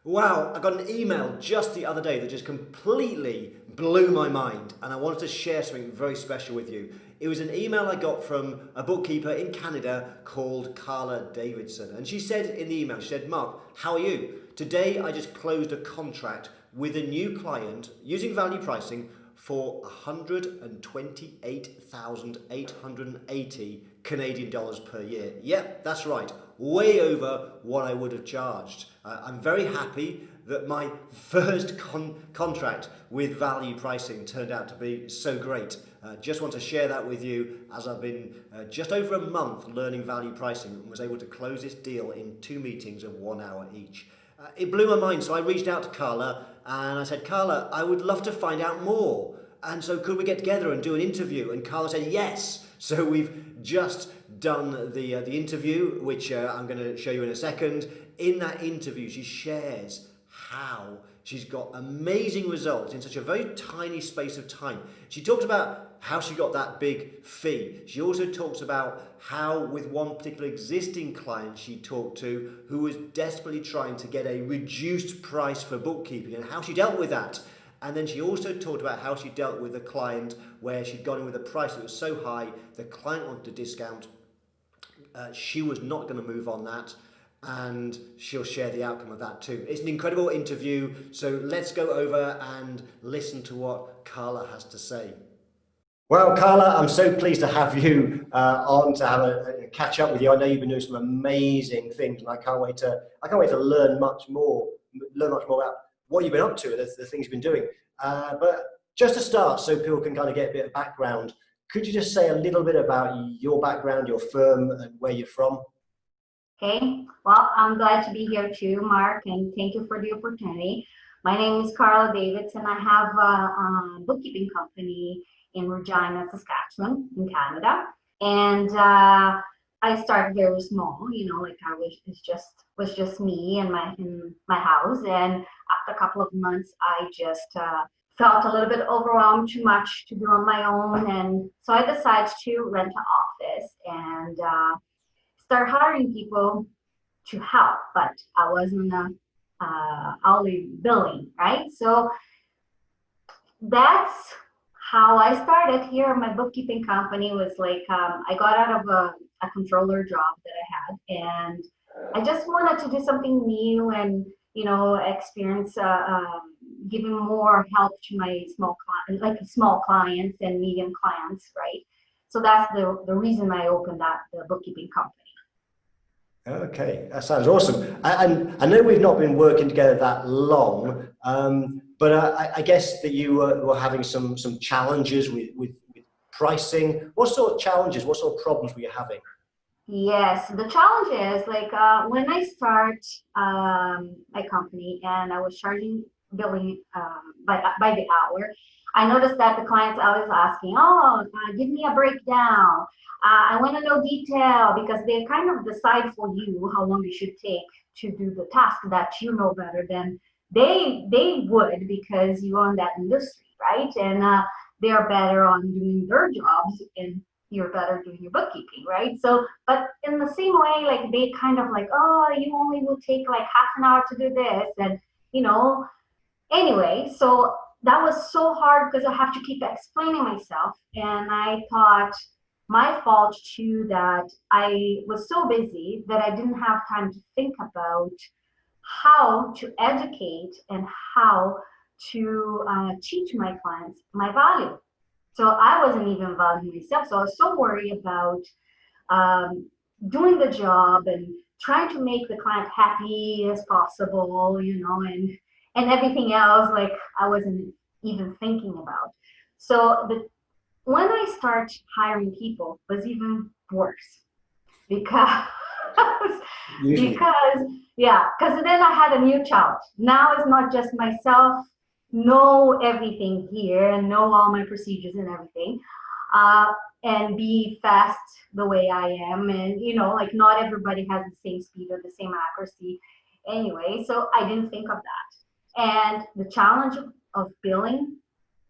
Wow, I got an email just the other day that just completely blew my mind, and I wanted to share something very special with you. It was an email I got from a bookkeeper in Canada called Carla Davidson, and she said in the email, she said, "Mark, how are you? Today I just closed a contract with a new client using value pricing for 128,880 Canadian dollars per year. Yep, that's right, way over what I would have charged. I'm very happy that my first contract with value pricing turned out to be so great. Just want to share that with you, as I've been just over a month learning value pricing and was able to close this deal in 2 meetings of 1 hour each. It blew my mind, so I reached out to Carla and I said, "Carla, I would love to find out more. And so could we get together and do an interview?" And Carla said, "Yes." So we've just done the interview, which I'm going to show you in a second. In that interview, she shares how she's got amazing results in such a very tiny space of time. She talks about how she got that big fee. She also talks about how with one particular existing client she talked to who was desperately trying to get a reduced price for bookkeeping and how she dealt with that. And then she also talked about how she dealt with a client where she'd gone in with a price that was so high, the client wanted a discount. She was not going to move on that, and she'll share the outcome of that too. It's an incredible interview, so let's go over and listen to what Carla has to say. Well, Carla, I'm so pleased to have you on to have a catch up with you. I know you've been doing some amazing things, and I can't wait to learn much more about what you've been up to, the things you've been doing. But just to start, so people can kind of get a bit of background, could you just say a little bit about your background, your firm, and where you're from? Okay, well, I'm glad to be here too, Mark, and thank you for the opportunity. My name is Carla Davidson. I have a bookkeeping company in Regina, Saskatchewan, in Canada, and I started very small. Like I was just me and my house, and after a couple of months, I just felt a little bit overwhelmed, too much to do on my own, and so I decided to rent an office and start hiring people to help, but I wasn't hourly billing, right? So that's how I started here. My bookkeeping company was like, I got out of a controller job that I had, and I just wanted to do something new and, experience giving more help to my small clients and medium clients, right? So that's the reason I opened the bookkeeping company. Okay, that sounds awesome. And I know we've not been working together that long, but I guess that you were having some challenges with pricing. What sort of challenges, what sort of problems were you having? Yes, the challenge is like when I start my company and I was charging billing by the hour, I noticed that the clients always asking, "Oh, give me a breakdown. I want to know detail," because they kind of decide for you how long you should take to do the task that you know better than they would, because you own that industry, right? And they are better on doing their jobs, and you're better doing your bookkeeping, right? So, but in the same way, like they kind of like, "Oh, you only will take like half an hour to do this," and you know. Anyway, so that was so hard because I have to keep explaining myself, and I thought my fault too that I was so busy that I didn't have time to think about how to educate and how to teach my clients my value. So I wasn't even valuing myself. So I was so worried about um, doing the job and trying to make the client happy as possible, and everything else like I wasn't even thinking about. So when I start hiring people was even worse because Usually. because then I had a new challenge. Now it's not just myself know everything here and know all my procedures and everything, uh, and be fast the way I am, and like not everybody has the same speed or the same accuracy anyway. So I didn't think of that, and the challenge of billing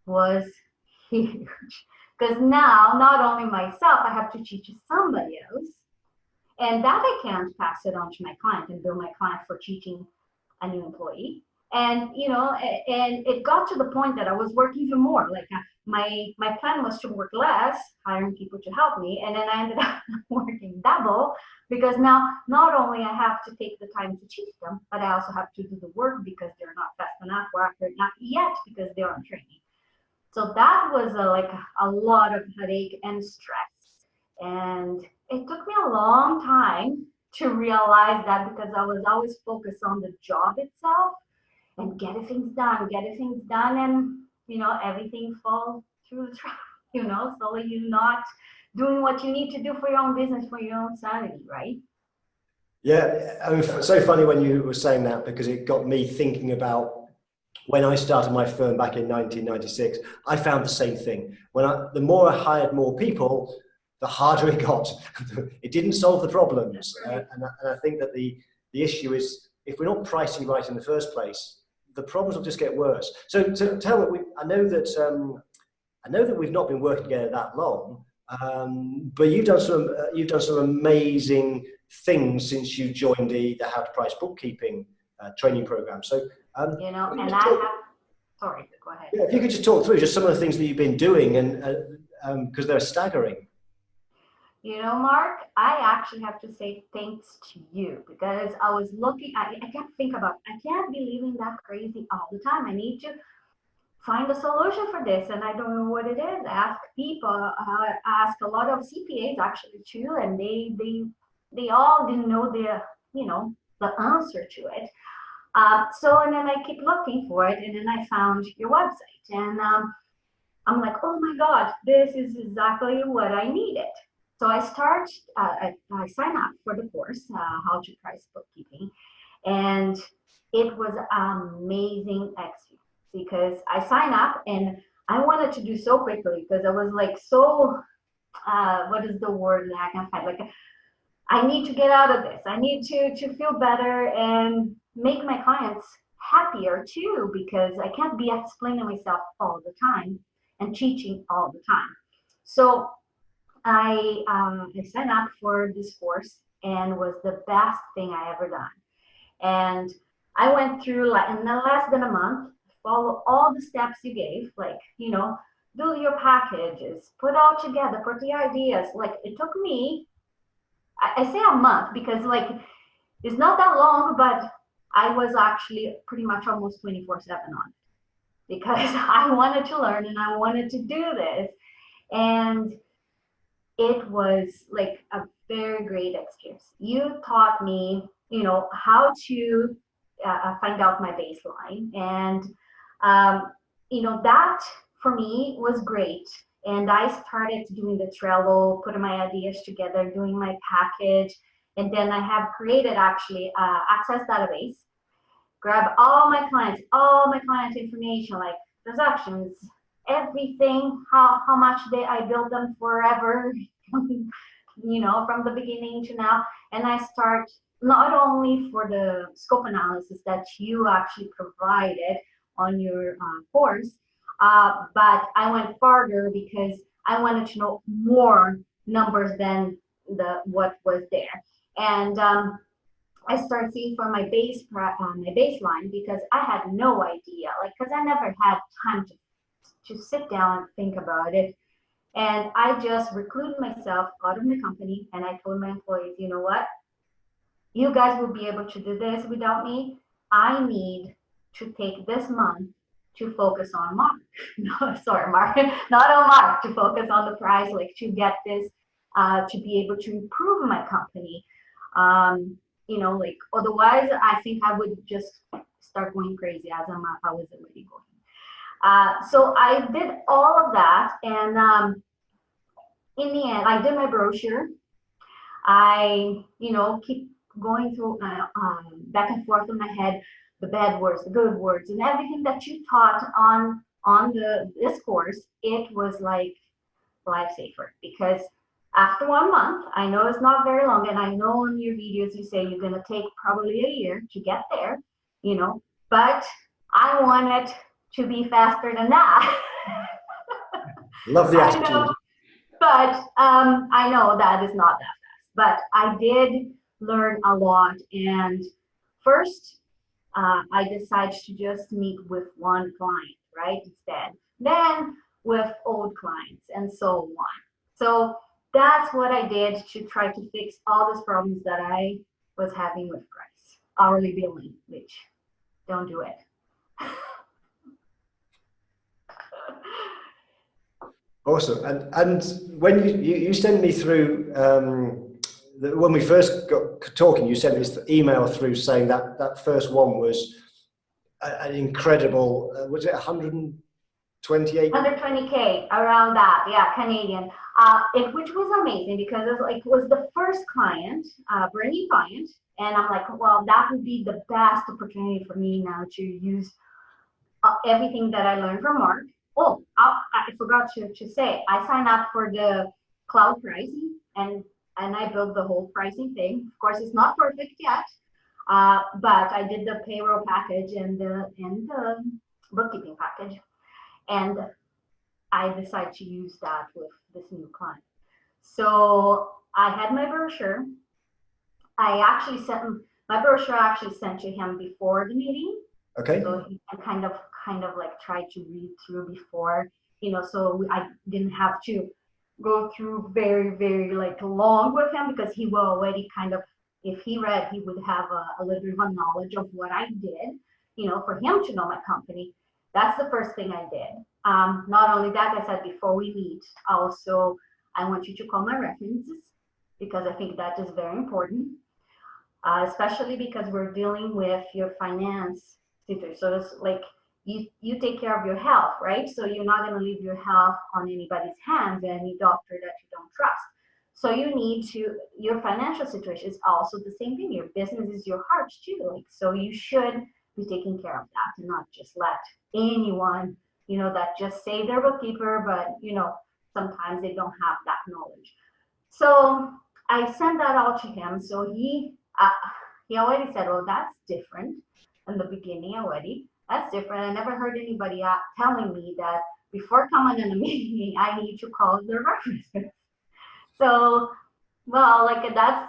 was huge because now not only myself, I have to teach somebody else, and that I can't pass it on to my client and bill my client for teaching a new employee. And, and it got to the point that I was working even more. Like my plan was to work less, hiring people to help me. And then I ended up working double because now not only I have to take the time to teach them, but I also have to do the work because they're not fast enough or accurate enough yet because they're on training. So that was like a lot of headache and stress. And it took me a long time to realize that because I was always focused on the job itself and getting things done, and everything falls through the trap, so you're not doing what you need to do for your own business, for your own sanity, right? Yeah, I mean, it's so funny when you were saying that, because it got me thinking about when I started my firm back in 1996. I found the same thing. The more I hired more people, the harder it got. It didn't solve the problems, and I think that the issue is, if we're not pricing right in the first place, the problems will just get worse. So tell me, I know that we've not been working together that long, but you've done some amazing things since you joined the How to Price Bookkeeping training program. So and sorry, go ahead. Yeah, if you could just talk through just some of the things that you've been doing, and because they're staggering. Mark, I actually have to say thanks to you, because I was looking, I can't think about, I can't be living that crazy all the time. I need to find a solution for this, and I don't know what it is. Ask people, ask a lot of CPAs actually too, and they all didn't know the answer to it. And then I keep looking for it, and then I found your website, and I'm like, oh my God, this is exactly what I needed. So I signed up for the course, How to Price Bookkeeping, and it was an amazing experience, because I signed up and I wanted to do so quickly, because I was like, what is the word that I can find? Like, I need to get out of this. I need to feel better and make my clients happier too, because I can't be explaining myself all the time and teaching all the time. So I signed up for this course, and was the best thing I ever done. And I went through, like, in less than a month, follow all the steps you gave, like, do your packages, put all together, put the ideas. Like, it took me, I say a month because, like, it's not that long, but I was actually pretty much almost 24/7 on it, because I wanted to learn and I wanted to do this. And it was like a very great experience. You taught me, how to find out my baseline, and that for me was great. And I started doing the Trello, putting my ideas together, doing my package, and then I have created actually Access database. Grab all my client information, like transactions, everything, how much I build them forever, from the beginning to now. And I start not only for the scope analysis that you actually provided on your course, but I went farther because I wanted to know more numbers than what was there. And I started seeing for my baseline, because I had no idea, like, because I never had time to sit down and think about it. And I just recruited myself out of the company, and I told my employees, you know what? You guys will be able to do this without me. I need to take this month to focus on Mark. No, sorry, Mark, not on Mark, to focus on the price, like, to get this, to be able to improve my company. Like, otherwise I think I would just start going crazy, as I was already going. So I did all of that, and in the end, I did my brochure. I, keep going through back and forth in my head, the bad words, the good words, and everything that you taught on this course. It was like lifesaver, because after 1 month, I know it's not very long, and I know in your videos you say you're going to take probably a year to get there, but I want it to be faster than that. Love the attitude. But I know that is not that fast. But I did learn a lot. And first, I decided to just meet with one client, right, instead. Then with old clients and so on. So that's what I did to try to fix all these problems that I was having with price, hourly billing, which don't do it. Awesome. And when you sent me through when we first got talking, you sent this email through saying that that first one was an incredible. Was it 128? 120K around that, yeah, Canadian. Which was amazing because it was the first client, brand new client, and I'm like, well, that would be the best opportunity for me now to use everything that I learned from Mark. Oh, I forgot to say, I signed up for the cloud pricing and I built the whole pricing thing. Of course, it's not perfect yet, but I did the payroll package and the bookkeeping package, and I decided to use that with this new client. So I had my brochure. I actually sent my brochure actually sent to him before the meeting. Okay. So he kind of like tried to read through before, so I didn't have to go through very, very like long with him because he will already kind of, if he read, he would have a little bit of a knowledge of what I did, for him to know my company. That's the first thing I did. Not only that, I said before we meet, also, I want you to call my references because I think that is very important, especially because we're dealing with your finance situation. So it's like you take care of your health, right? So you're not going to leave your health on anybody's hands, any doctor that you don't trust. So you need to, your financial situation is also the same thing. Your business is your heart too. Like, so you should be taking care of that and not just let anyone, that just say they're bookkeeper, but, sometimes they don't have that knowledge. So I sent that all to him. So he already said, "Oh, that's different." In the beginning already, that's different. I never heard anybody telling me that before coming in a meeting, I need to call their references. So, well, like that's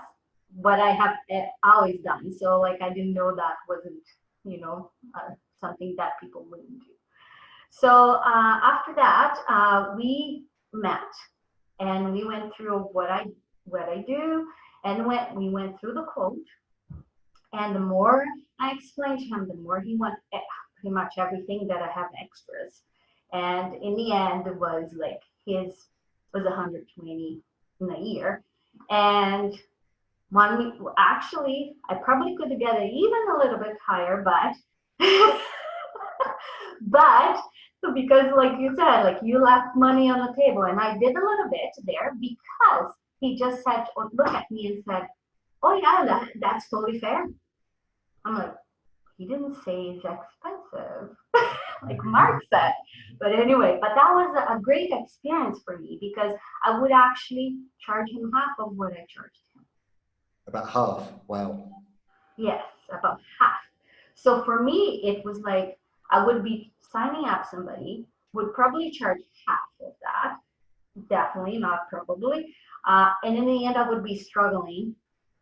what I have always done. So, like I didn't know that wasn't, something that people wouldn't do. So after that, we met and we went through what I do, and we went through the quote. And the more I explained to him, the more he wanted pretty much everything that I have extras. And in the end, it was like his was 120 in a year. And one week, actually, I probably could get it even a little bit higher, but but because like you said, like you left money on the table, and I did a little bit there because he just said, look at me and said, "Oh yeah, that's totally fair." I'm like, he didn't say it's expensive, like Mark said. But anyway, but that was a great experience for me because I would actually charge him half of what I charged him. About half. Wow. Yes, about half. So for me, it was like I would be signing up somebody, would probably charge half of that. Definitely, not probably. And in the end, I would be struggling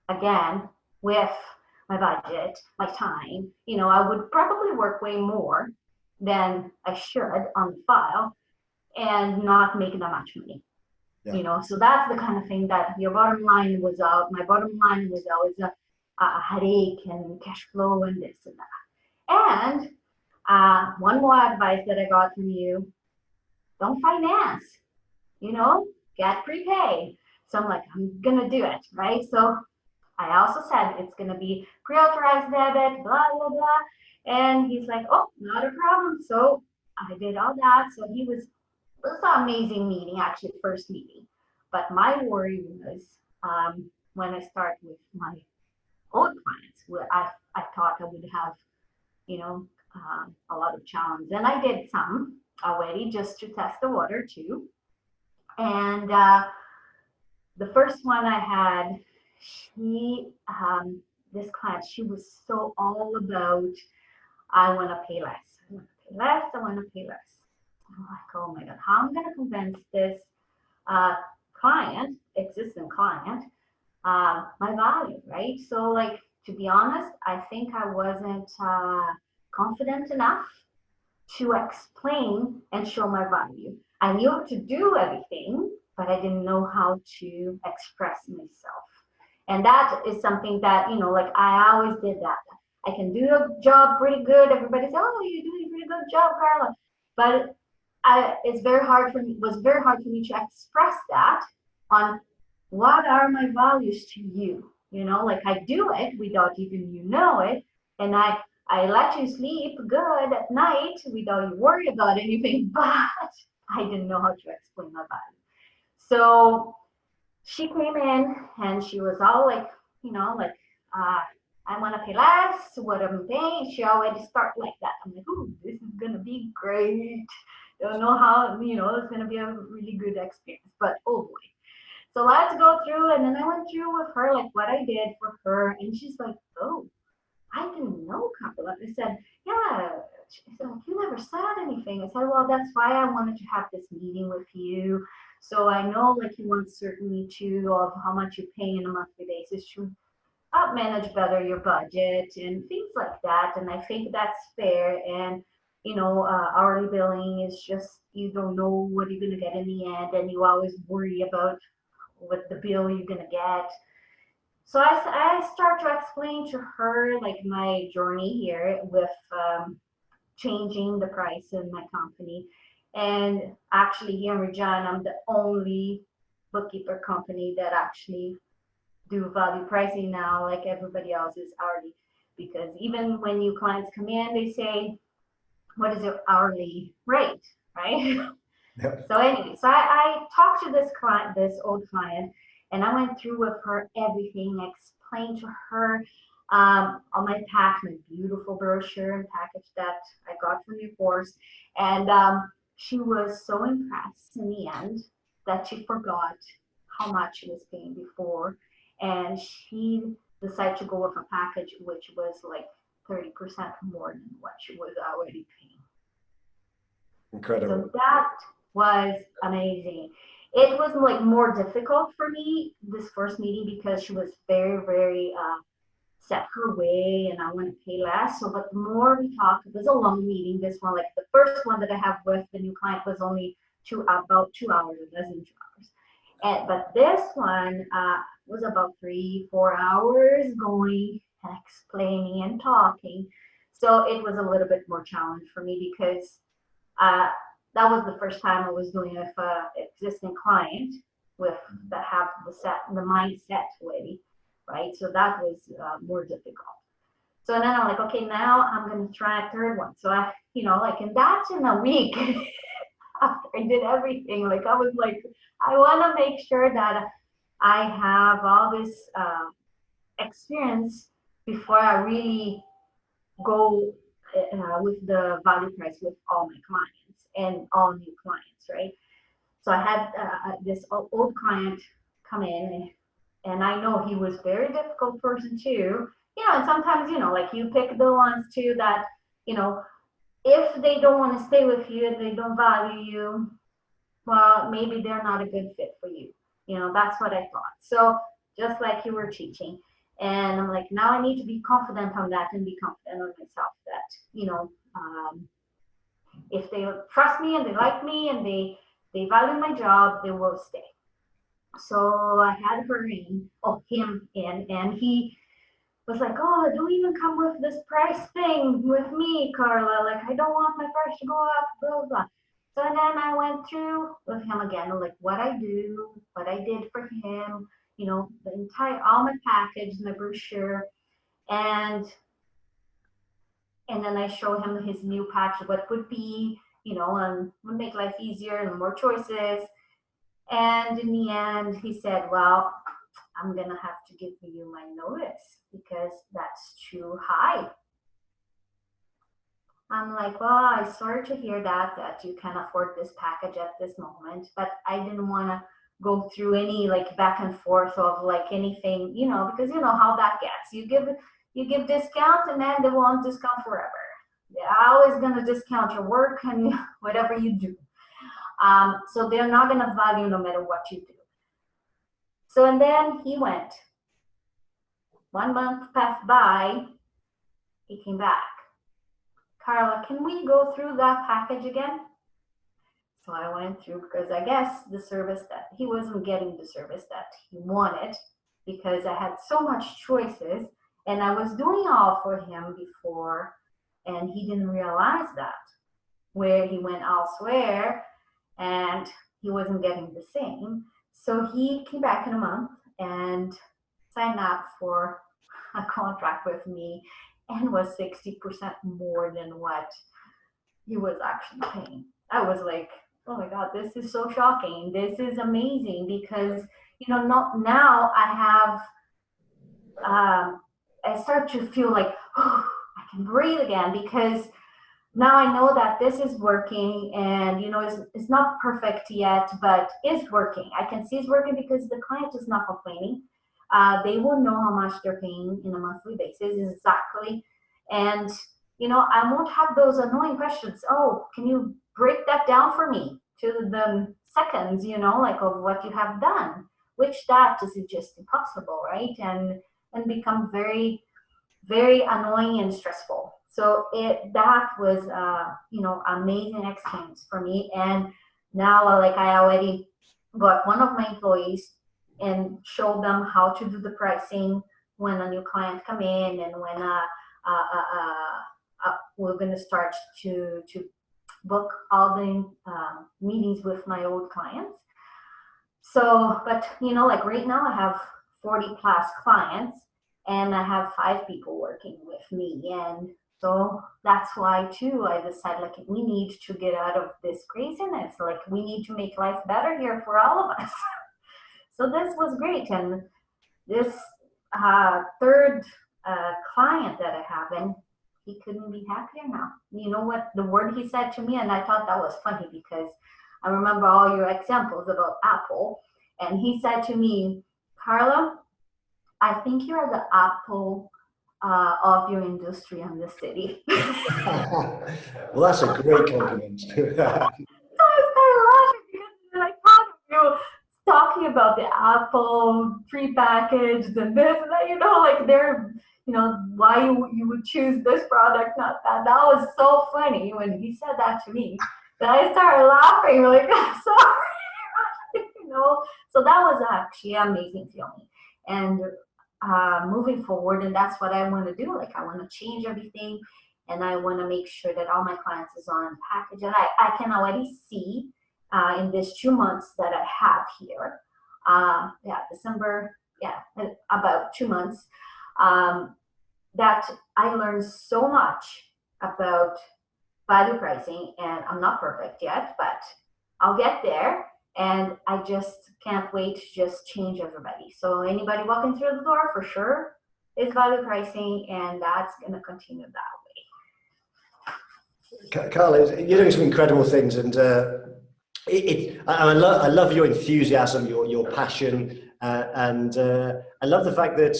again with my budget, my time. I would probably work way more than I should on the file and not make that much money. Yeah. So that's the kind of thing that your bottom line was out. My bottom line was always a headache and cash flow and this and that. And one more advice that I got from you: don't finance. Get prepaid. So I'm like, I'm gonna do it, right? So I also said it's going to be pre-authorized debit, blah, blah, blah. And he's like, "Oh, not a problem." So I did all that. So it was an amazing meeting, actually, first meeting. But my worry was when I start with my old clients, where I thought I would have, a lot of challenge. And I did some already just to test the water too. And the first one I had, this client, she was so all about, I want to pay less. I want to pay less. I want to pay less. I'm like, oh my God, how am I going to convince this existing client, my value, right? So like, to be honest, I think I wasn't confident enough to explain and show my value. I knew how to do everything, but I didn't know how to express myself. And that is something that, like I always did that. I can do a job pretty good. Everybody says, "Oh, you're doing a pretty good job, Carla." But it's very hard for me. It was very hard for me to express that on what are my values to you. Like I do it without even you know it, and I let you sleep good at night without you worry about anything. But I didn't know how to explain my value. So she came in and she was all like, like, I want to pay less. What I'm paying. She already start like that. I'm like, ooh, this is gonna be great. Don't know how, it's gonna be a really good experience. But oh boy. So let's go through, and then I went through with her like what I did for her, and she's like, oh, I didn't know, Carla. I said, yeah. She said, like, you never said anything. I said, well, that's why I wanted to have this meeting with you. So I know like you want certainty too of how much you pay on a monthly basis to manage better your budget and things like that. And I think that's fair. And, hourly billing is just, you don't know what you're going to get in the end. And you always worry about what the bill you're going to get. So I start to explain to her like my journey here with changing the price in my company. And actually here in Regina, I'm the only bookkeeper company that actually do value pricing now, like everybody else is hourly. Because even when new clients come in, they say, what is your hourly rate, right? Yep. So anyway, so I talked to this client, this old client, and I went through with her everything, explained to her on my pack, my beautiful brochure and package that I got from your course. And she was so impressed in the end that she forgot how much she was paying before. And she decided to go with a package which was like 30% more than what she was already paying. Incredible. So that was amazing. It was like more difficult for me this first meeting because she was very, very set her way and I want to pay less. So, but the more we talked, it was a long meeting. This one, like the first one that I have with the new client was only about 2 hours, less than 2 hours. But this one was about 3-4 hours going and explaining and talking. So it was a little bit more challenge for me because that was the first time I was doing with an existing client with that have the mindset ready, right? So that was more difficult. So then I'm like, okay, now I'm gonna try a third one. So I, and that's in a week. After I did everything, like I was like, I want to make sure that I have all this experience before I really go with the value price with all my clients and all new clients, right? So I had this old client come in, and I know he was a very difficult person too. And sometimes, like you pick the ones too that, if they don't want to stay with you and they don't value you, well, maybe they're not a good fit for you. That's what I thought. So just like you were teaching. And I'm like, now I need to be confident on that and be confident on myself that, if they trust me and they like me and they value my job, they will stay. So I had him in, and he was like, oh, don't even come with this price thing with me, Carla. Like, I don't want my price to go up, blah, blah. So then I went through with him again, like what I do, what I did for him, all my package, my brochure, and then I show him his new package, what would be, and would make life easier and more choices. And in the end, he said, well, I'm going to have to give you my notice because that's too high. I'm like, well, I sorry to hear that you can afford this package at this moment, but I didn't want to go through any like back and forth of like anything, because you know how that gets. You give discount and then they won't discount forever. They're always going to discount your work and whatever you do. So they're not going to value no matter what you do. So, and then he went 1 month passed by, he came back. Carla, can we go through that package again? So I went through, because I guess the service that he wasn't getting the service that he wanted, because I had so much choices and I was doing all for him before, and he didn't realize that, where he went elsewhere and he wasn't getting the same. So he came back in a month and signed up for a contract with me, and was 60% more than what he was actually paying. I was like, oh my God, this is so shocking. This is amazing, because, not now I have, I start to feel like, oh, I can breathe again, because now I know that this is working, and it's not perfect yet, but it's working. I can see it's working because the client is not complaining. They will know how much they're paying in a monthly basis exactly, and I won't have those annoying questions. Oh, can you break that down for me to the seconds? Like of what you have done, which that is just impossible, right? And become very, very annoying and stressful. So that was amazing experience for me. And now, like, I already got one of my employees and showed them how to do the pricing when a new client come in, and when we're going to start to book all the meetings with my old clients. So, but like right now I have 40 plus clients, and I have 5 people working with me. And so that's why too, I decided, like, we need to get out of this craziness. Like, we need to make life better here for all of us. So this was great. And this third client that I have, and he couldn't be happier now. You know what the word he said to me, and I thought that was funny, because I remember all your examples about Apple. And he said to me, Carla, I think you're the Apple of your industry in the city. Well, that's a great compliment. So I started laughing, because like, how do you talking about the Apple prepackaged and this and that, like they're, why you would choose this product, not that. That was so funny when he said that to me, that I started laughing, like, I'm sorry, So that was actually an amazing feeling. And moving forward, and that's what I want to do. Like, I want to change everything, and I want to make sure that all my clients is on package. And I can already see in these 2 months that I have here, December, about 2 months, that I learned so much about value pricing. And I'm not perfect yet, but I'll get there. And I just can't wait to just change everybody. So anybody walking through the door, for sure, is value pricing, and that's going to continue that way. Carla, you're doing some incredible things, and I love your enthusiasm, your passion, and I love the fact that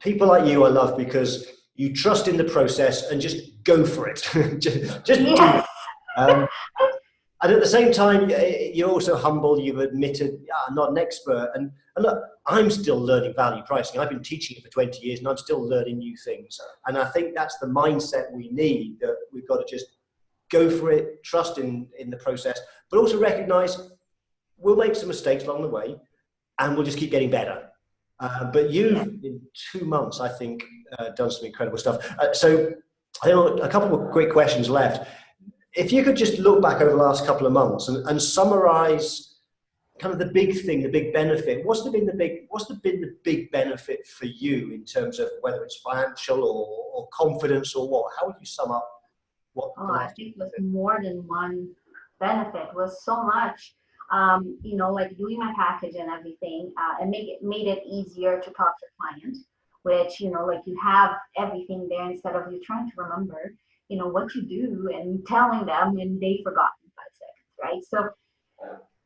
people like you I love, because you trust in the process and just go for it. just do it. And at the same time, you're also humble. You've admitted, I'm not an expert. And look, I'm still learning value pricing. I've been teaching it for 20 years, and I'm still learning new things. And I think that's the mindset we need, that we've got to just go for it, trust in the process, but also recognize we'll make some mistakes along the way, and we'll just keep getting better. But you've, in 2 months, I think, done some incredible stuff. So I know a couple of quick questions left. If you could just look back over the last couple of months and summarize kind of the big thing, the big benefit, what's been the big benefit for you in terms of whether it's financial or confidence or what? How would you sum up what? I think it was more than one benefit. It was so much, like doing my package and everything, and made it easier to talk to clients, which, like you have everything there instead of you trying to remember what you do and telling them, and they forgot in 5 seconds, right? So,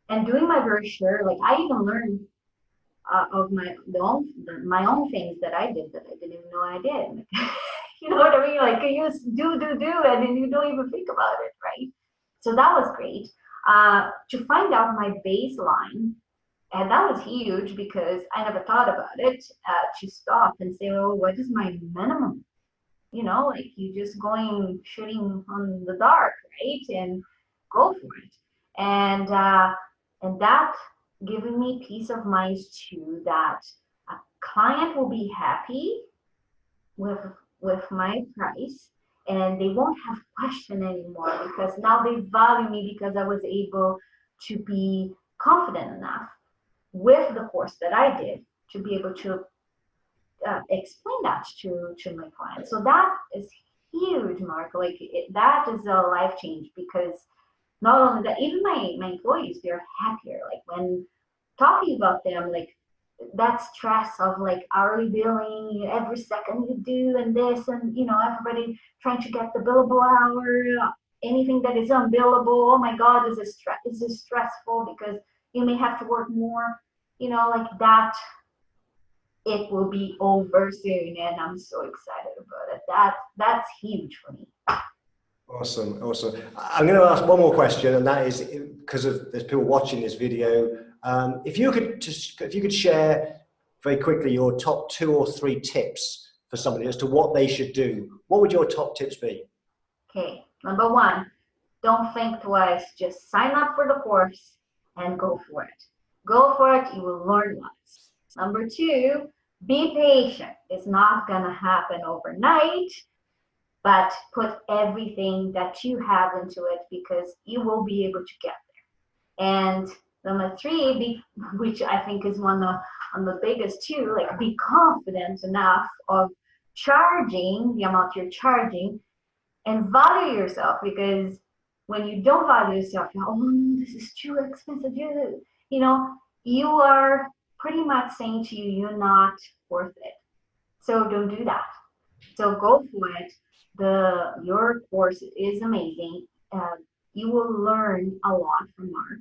and doing my brochure, like I even learned of my own things that I did that I didn't even know I did. You know what I mean? Like you do, and then you don't even think about it, right? So that was great. To find out my baseline And that was huge because I never thought about it, to stop and say, oh, what is my minimum? You know, like you just going shooting on the dark, right? And go for it. And that giving me peace of mind too, that a client will be happy with with my price, and they won't have question anymore because now they value me because I was able to be confident enough with the course that I did to be able to explain that to my clients. So that is huge, Mark. Like that is a life change because not only that, even my employees, they're happier. Like when talking about them, like that stress of like hourly billing every second you do and this and everybody trying to get the billable hour, anything that is unbillable. Oh my God, is this stressful because you may have to work more, like that. It will be over soon, and I'm so excited about it. That's huge for me. Awesome, awesome. I'm going to ask one more question, and that is because there's people watching this video. If you could share very quickly your top 2 or 3 tips for somebody as to what they should do, what would your top tips be? Okay, number 1, don't think twice. Just sign up for the course and go for it. Go for it. You will learn lots. Number 2, be patient. It's not gonna happen overnight, but put everything that you have into it because you will be able to get there. And number 3, which I think is one of the biggest too, like be confident enough of charging the amount you're charging and value yourself, because when you don't value yourself, you're, oh no, this is too expensive. You are pretty much saying to you, you're not worth it. So don't do that. So go for it. Your course is amazing. You will learn a lot from Mark,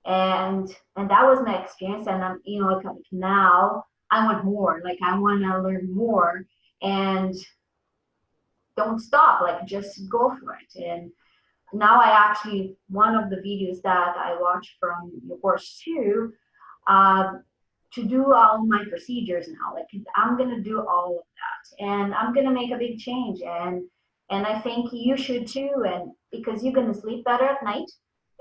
and that was my experience. And I'm, like now I want more. Like I want to learn more, and don't stop. Like just go for it. And now I actually, one of the videos that I watched from your course too, to do all my procedures now. Like I'm gonna do all of that, and I'm gonna make a big change. And I think you should too. And because you're gonna sleep better at night,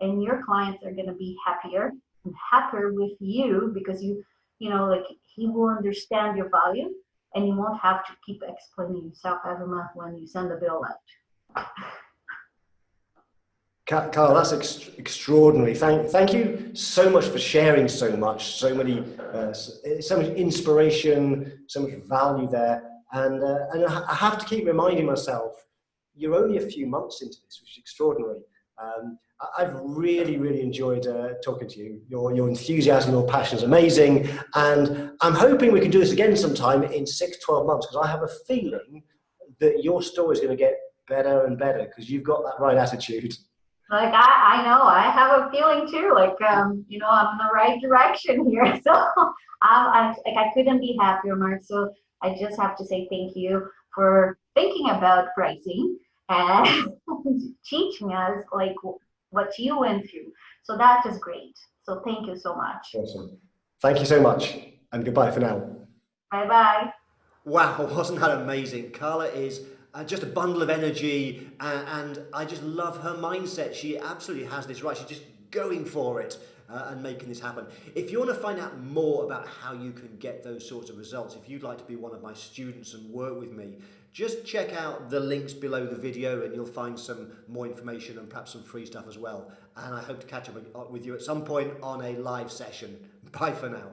and your clients are gonna be happier and happier with you because like he will understand your value, and you won't have to keep explaining yourself every month when you send the bill out. Carl, that's extraordinary. Thank you so much for sharing so much, so much inspiration, so much value there. And I have to keep reminding myself, you're only a few months into this, which is extraordinary. I've really, really enjoyed talking to you. Your enthusiasm, your passion is amazing. And I'm hoping we can do this again sometime in 6-12 months, because I have a feeling that your story is going to get better and better because you've got that right attitude. Like I know, I have a feeling too. Like I'm in the right direction here. So I couldn't be happier, Mark. So I just have to say thank you for thinking about pricing and teaching us like what you went through. So that is great. So thank you so much. Awesome. Thank you so much, and goodbye for now. Bye bye. Wow, wasn't that amazing? Carla is just a bundle of energy, and I just love her mindset. She absolutely has this right. She's just going for it and making this happen. If you want to find out more about how you can get those sorts of results, if you'd like to be one of my students and work with me, just check out the links below the video and you'll find some more information and perhaps some free stuff as well. And I hope to catch up with you at some point on a live session. Bye for now.